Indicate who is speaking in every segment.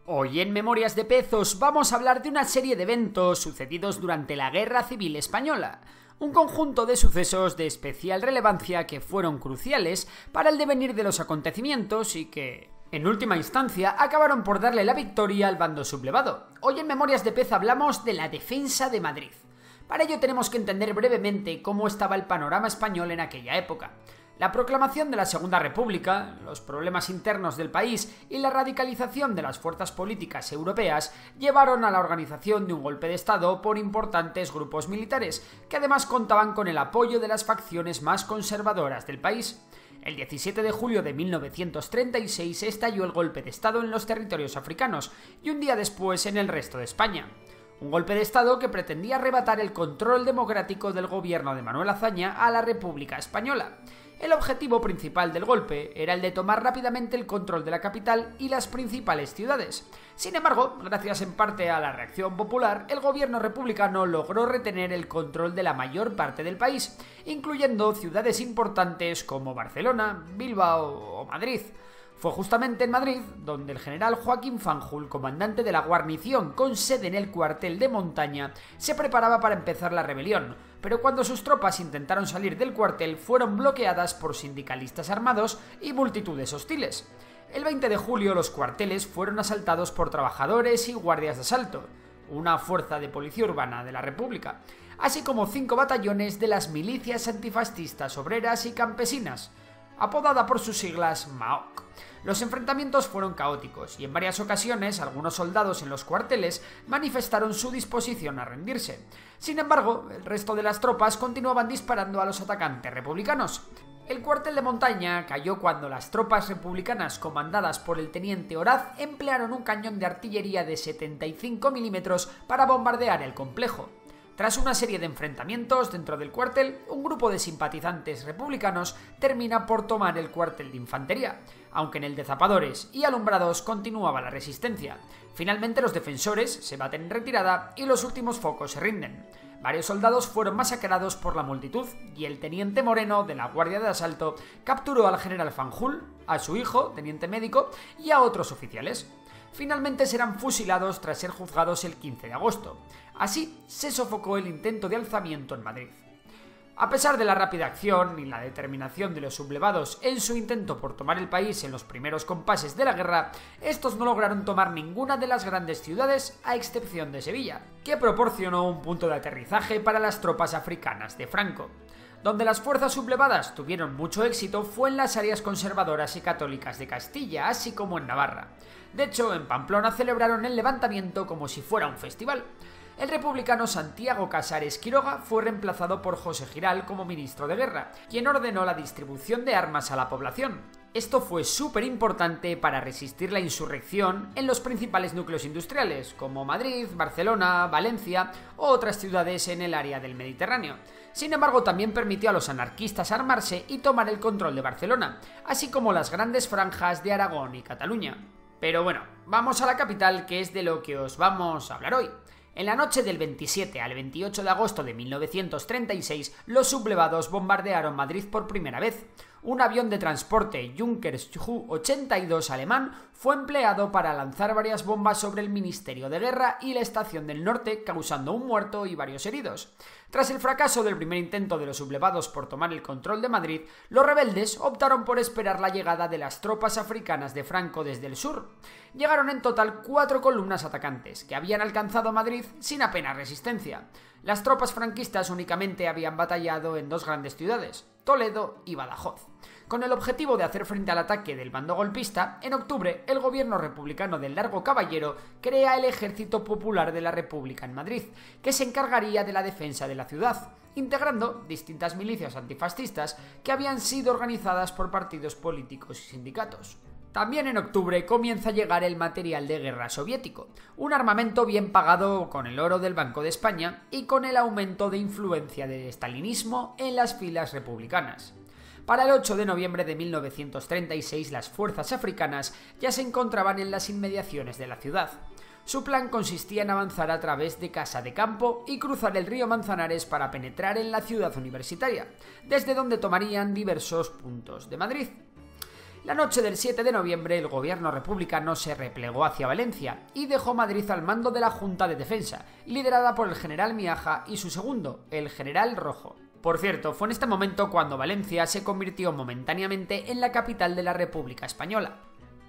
Speaker 1: Hoy en Memorias de Pez os vamos a hablar de una serie de eventos sucedidos durante la Guerra Civil Española, un conjunto de sucesos de especial relevancia que fueron cruciales para el devenir de los acontecimientos y que, en última instancia, acabaron por darle la victoria al bando sublevado. Hoy en Memorias de Pez hablamos de la defensa de Madrid. Para ello tenemos que entender brevemente cómo estaba el panorama español en aquella época. La proclamación de la Segunda República, los problemas internos del país y la radicalización de las fuerzas políticas europeas llevaron a la organización de un golpe de Estado por importantes grupos militares, que además contaban con el apoyo de las facciones más conservadoras del país. El 17 de julio de 1936 estalló el golpe de Estado en los territorios africanos y un día después en el resto de España. Un golpe de Estado que pretendía arrebatar el control democrático del gobierno de Manuel Azaña a la República Española. El objetivo principal del golpe era el de tomar rápidamente el control de la capital y las principales ciudades. Sin embargo, gracias en parte a la reacción popular, el gobierno republicano logró retener el control de la mayor parte del país, incluyendo ciudades importantes como Barcelona, Bilbao o Madrid. Fue justamente en Madrid donde el general Joaquín Fanjul, comandante de la guarnición con sede en el cuartel de Montaña, se preparaba para empezar la rebelión, pero cuando sus tropas intentaron salir del cuartel fueron bloqueadas por sindicalistas armados y multitudes hostiles. El 20 de julio los cuarteles fueron asaltados por trabajadores y guardias de asalto, una fuerza de policía urbana de la República, así como 5 batallones de las milicias antifascistas obreras y campesinas, apodada por sus siglas MAOC. Los enfrentamientos fueron caóticos y en varias ocasiones algunos soldados en los cuarteles manifestaron su disposición a rendirse. Sin embargo, el resto de las tropas continuaban disparando a los atacantes republicanos. El cuartel de Montaña cayó cuando las tropas republicanas comandadas por el teniente Oraz emplearon un cañón de artillería de 75 milímetros para bombardear el complejo. Tras una serie de enfrentamientos dentro del cuartel, un grupo de simpatizantes republicanos termina por tomar el cuartel de infantería, aunque en el de zapadores y alumbrados continuaba la resistencia. Finalmente los defensores se baten en retirada y los últimos focos se rinden. Varios soldados fueron masacrados por la multitud y el teniente Moreno de la Guardia de Asalto capturó al general Fanjul, a su hijo, teniente médico, y a otros oficiales. Finalmente serán fusilados tras ser juzgados el 15 de agosto. Así se sofocó el intento de alzamiento en Madrid. A pesar de la rápida acción y la determinación de los sublevados en su intento por tomar el país en los primeros compases de la guerra, estos no lograron tomar ninguna de las grandes ciudades a excepción de Sevilla, que proporcionó un punto de aterrizaje para las tropas africanas de Franco. Donde las fuerzas sublevadas tuvieron mucho éxito fue en las áreas conservadoras y católicas de Castilla, así como en Navarra. De hecho, en Pamplona celebraron el levantamiento como si fuera un festival. El republicano Santiago Casares Quiroga fue reemplazado por José Giral como ministro de guerra, quien ordenó la distribución de armas a la población. Esto fue súper importante para resistir la insurrección en los principales núcleos industriales, como Madrid, Barcelona, Valencia o otras ciudades en el área del Mediterráneo. Sin embargo, también permitió a los anarquistas armarse y tomar el control de Barcelona, así como las grandes franjas de Aragón y Cataluña. Pero bueno, vamos a la capital, que es de lo que os vamos a hablar hoy. En la noche del 27 al 28 de agosto de 1936, los sublevados bombardearon Madrid por primera vez. Un avión de transporte Junkers Ju-82 alemán fue empleado para lanzar varias bombas sobre el Ministerio de Guerra y la Estación del Norte, causando un muerto y varios heridos. Tras el fracaso del primer intento de los sublevados por tomar el control de Madrid, los rebeldes optaron por esperar la llegada de las tropas africanas de Franco desde el sur. Llegaron en total 4 columnas atacantes, que habían alcanzado Madrid sin apenas resistencia. Las tropas franquistas únicamente habían batallado en 2 grandes ciudades, Toledo y Badajoz. Con el objetivo de hacer frente al ataque del bando golpista, en octubre el gobierno republicano del Largo Caballero crea el Ejército Popular de la República en Madrid, que se encargaría de la defensa de la ciudad, integrando distintas milicias antifascistas que habían sido organizadas por partidos políticos y sindicatos. También en octubre comienza a llegar el material de guerra soviético, un armamento bien pagado con el oro del Banco de España y con el aumento de influencia del estalinismo en las filas republicanas. Para el 8 de noviembre de 1936 las fuerzas africanas ya se encontraban en las inmediaciones de la ciudad. Su plan consistía en avanzar a través de Casa de Campo y cruzar el río Manzanares para penetrar en la ciudad universitaria, desde donde tomarían diversos puntos de Madrid. La noche del 7 de noviembre el gobierno republicano se replegó hacia Valencia y dejó Madrid al mando de la Junta de Defensa, liderada por el general Miaja y su segundo, el general Rojo. Por cierto, fue en este momento cuando Valencia se convirtió momentáneamente en la capital de la República Española.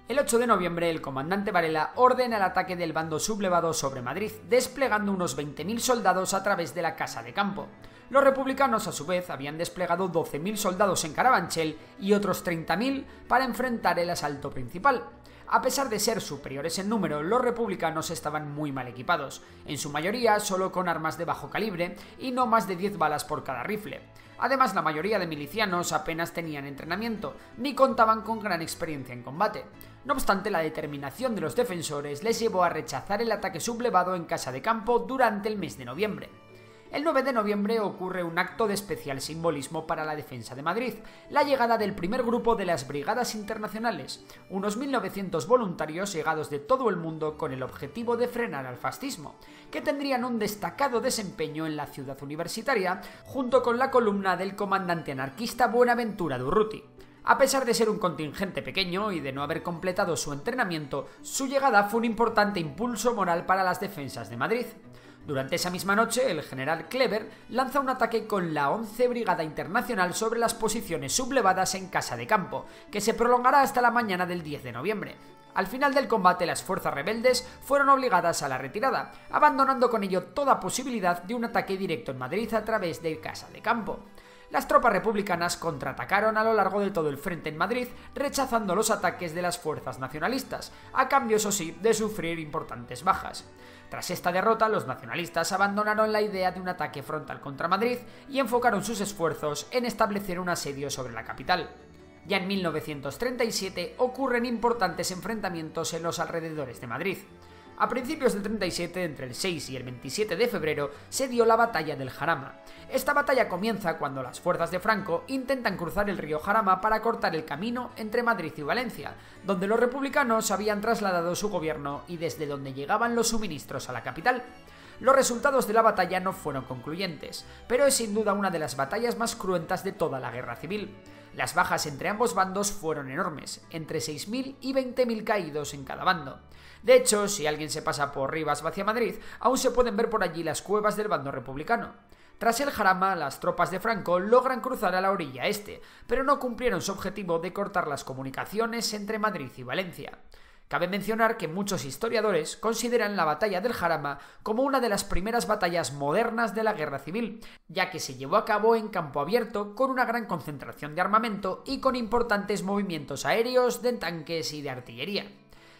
Speaker 1: El 8 de noviembre el comandante Varela ordena el ataque del bando sublevado sobre Madrid, desplegando unos 20.000 soldados a través de la Casa de Campo. Los republicanos, a su vez, habían desplegado 12.000 soldados en Carabanchel y otros 30.000 para enfrentar el asalto principal. A pesar de ser superiores en número, los republicanos estaban muy mal equipados, en su mayoría solo con armas de bajo calibre y no más de 10 balas por cada rifle. Además, la mayoría de milicianos apenas tenían entrenamiento, ni contaban con gran experiencia en combate. No obstante, la determinación de los defensores les llevó a rechazar el ataque sublevado en Casa de Campo durante el mes de noviembre. El 9 de noviembre ocurre un acto de especial simbolismo para la defensa de Madrid, la llegada del primer grupo de las Brigadas Internacionales, unos 1.900 voluntarios llegados de todo el mundo con el objetivo de frenar al fascismo, que tendrían un destacado desempeño en la ciudad universitaria, junto con la columna del comandante anarquista Buenaventura Durruti. A pesar de ser un contingente pequeño y de no haber completado su entrenamiento, su llegada fue un importante impulso moral para las defensas de Madrid. Durante esa misma noche, el general Kleber lanza un ataque con la 11 Brigada Internacional sobre las posiciones sublevadas en Casa de Campo, que se prolongará hasta la mañana del 10 de noviembre. Al final del combate, las fuerzas rebeldes fueron obligadas a la retirada, abandonando con ello toda posibilidad de un ataque directo en Madrid a través de Casa de Campo. Las tropas republicanas contraatacaron a lo largo de todo el frente en Madrid, rechazando los ataques de las fuerzas nacionalistas, a cambio, eso sí, de sufrir importantes bajas. Tras esta derrota, los nacionalistas abandonaron la idea de un ataque frontal contra Madrid y enfocaron sus esfuerzos en establecer un asedio sobre la capital. Ya en 1937 ocurren importantes enfrentamientos en los alrededores de Madrid. A principios del 37, entre el 6 y el 27 de febrero, se dio la batalla del Jarama. Esta batalla comienza cuando las fuerzas de Franco intentan cruzar el río Jarama para cortar el camino entre Madrid y Valencia, donde los republicanos habían trasladado su gobierno y desde donde llegaban los suministros a la capital. Los resultados de la batalla no fueron concluyentes, pero es sin duda una de las batallas más cruentas de toda la guerra civil. Las bajas entre ambos bandos fueron enormes, entre 6.000 y 20.000 caídos en cada bando. De hecho, si alguien se pasa por Rivas hacia Madrid, aún se pueden ver por allí las cuevas del bando republicano. Tras el Jarama, las tropas de Franco logran cruzar a la orilla este, pero no cumplieron su objetivo de cortar las comunicaciones entre Madrid y Valencia. Cabe mencionar que muchos historiadores consideran la batalla del Jarama como una de las primeras batallas modernas de la guerra civil, ya que se llevó a cabo en campo abierto con una gran concentración de armamento y con importantes movimientos aéreos, de tanques y de artillería.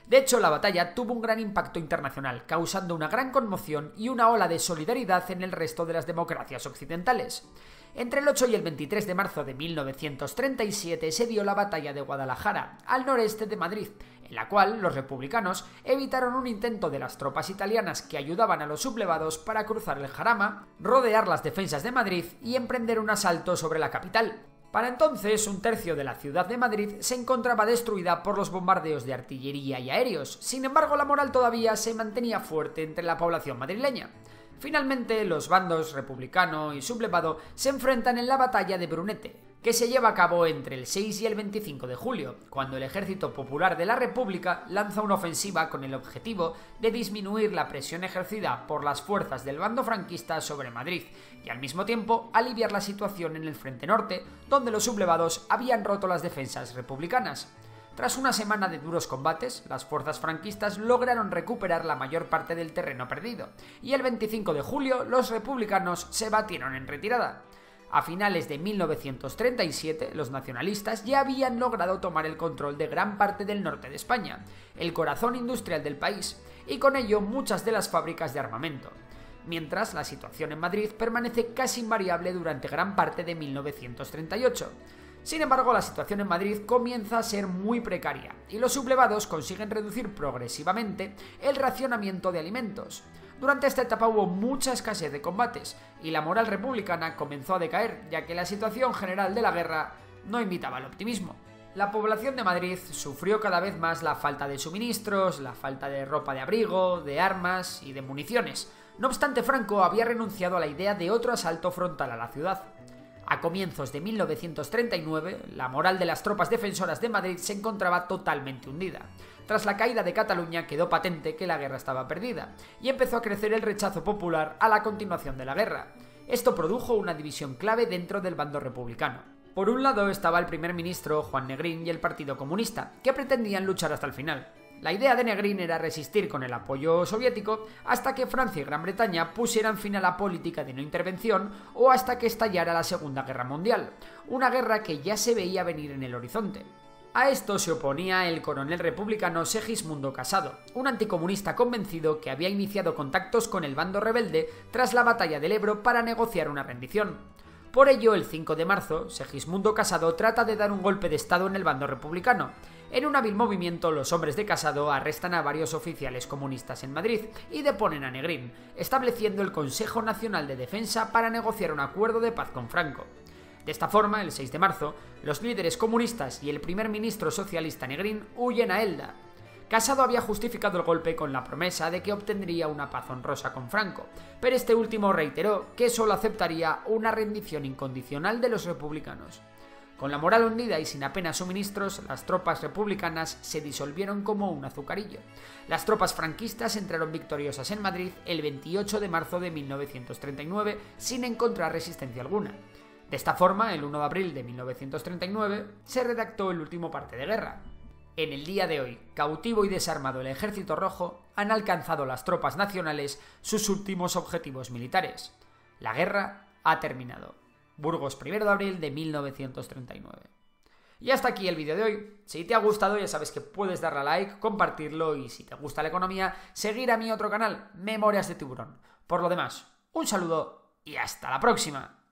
Speaker 1: De hecho, la batalla tuvo un gran impacto internacional, causando una gran conmoción y una ola de solidaridad en el resto de las democracias occidentales. Entre el 8 y el 23 de marzo de 1937 se dio la batalla de Guadalajara, al noreste de Madrid, en la cual los republicanos evitaron un intento de las tropas italianas que ayudaban a los sublevados para cruzar el Jarama, rodear las defensas de Madrid y emprender un asalto sobre la capital. Para entonces, un tercio de la ciudad de Madrid se encontraba destruida por los bombardeos de artillería y aéreos. Sin embargo, la moral todavía se mantenía fuerte entre la población madrileña. Finalmente, los bandos republicano y sublevado se enfrentan en la batalla de Brunete, que se lleva a cabo entre el 6 y el 25 de julio, cuando el Ejército Popular de la República lanza una ofensiva con el objetivo de disminuir la presión ejercida por las fuerzas del bando franquista sobre Madrid y al mismo tiempo aliviar la situación en el frente norte, donde los sublevados habían roto las defensas republicanas. Tras una semana de duros combates, las fuerzas franquistas lograron recuperar la mayor parte del terreno perdido, y el 25 de julio los republicanos se batieron en retirada. A finales de 1937, los nacionalistas ya habían logrado tomar el control de gran parte del norte de España, el corazón industrial del país, y con ello muchas de las fábricas de armamento. Mientras, la situación en Madrid permanece casi invariable durante gran parte de 1938. Sin embargo, la situación en Madrid comienza a ser muy precaria y los sublevados consiguen reducir progresivamente el racionamiento de alimentos. Durante esta etapa hubo mucha escasez de combates y la moral republicana comenzó a decaer, ya que la situación general de la guerra no invitaba al optimismo. La población de Madrid sufrió cada vez más la falta de suministros, la falta de ropa de abrigo, de armas y de municiones. No obstante, Franco había renunciado a la idea de otro asalto frontal a la ciudad. A comienzos de 1939, la moral de las tropas defensoras de Madrid se encontraba totalmente hundida. Tras la caída de Cataluña quedó patente que la guerra estaba perdida, y empezó a crecer el rechazo popular a la continuación de la guerra. Esto produjo una división clave dentro del bando republicano. Por un lado estaba el primer ministro Juan Negrín y el Partido Comunista, que pretendían luchar hasta el final. La idea de Negrín era resistir con el apoyo soviético hasta que Francia y Gran Bretaña pusieran fin a la política de no intervención o hasta que estallara la Segunda Guerra Mundial, una guerra que ya se veía venir en el horizonte. A esto se oponía el coronel republicano Segismundo Casado, un anticomunista convencido que había iniciado contactos con el bando rebelde tras la batalla del Ebro para negociar una rendición. Por ello, el 5 de marzo, Segismundo Casado trata de dar un golpe de estado en el bando republicano. En un hábil movimiento, los hombres de Casado arrestan a varios oficiales comunistas en Madrid y deponen a Negrín, estableciendo el Consejo Nacional de Defensa para negociar un acuerdo de paz con Franco. De esta forma, el 6 de marzo, los líderes comunistas y el primer ministro socialista Negrín huyen a Elda. Casado había justificado el golpe con la promesa de que obtendría una paz honrosa con Franco, pero este último reiteró que solo aceptaría una rendición incondicional de los republicanos. Con la moral hundida y sin apenas suministros, las tropas republicanas se disolvieron como un azucarillo. Las tropas franquistas entraron victoriosas en Madrid el 28 de marzo de 1939 sin encontrar resistencia alguna. De esta forma, el 1 de abril de 1939 se redactó el último parte de guerra. En el día de hoy, cautivo y desarmado el Ejército Rojo, han alcanzado las tropas nacionales sus últimos objetivos militares. La guerra ha terminado. Burgos, 1 de abril de 1939. Y hasta aquí el vídeo de hoy. Si te ha gustado, ya sabes que puedes darle a like, compartirlo y si te gusta la economía, seguir a mi otro canal, Memorias de Tiburón. Por lo demás, un saludo y hasta la próxima.